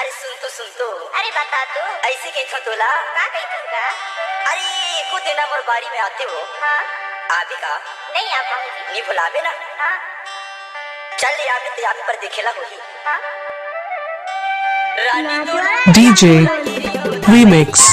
अरे सुन तो अरे बता तू ऐसे कही थो तोला का कही थी का? अरे को दिन मोर बाड़ी में आते हो हाँ आबे का नहीं आ पाऊंगी। नहीं भुलाबे ना हाँ चल ले आबे तो आबे पर देखेला होही हाँ रानी तो DJ Remix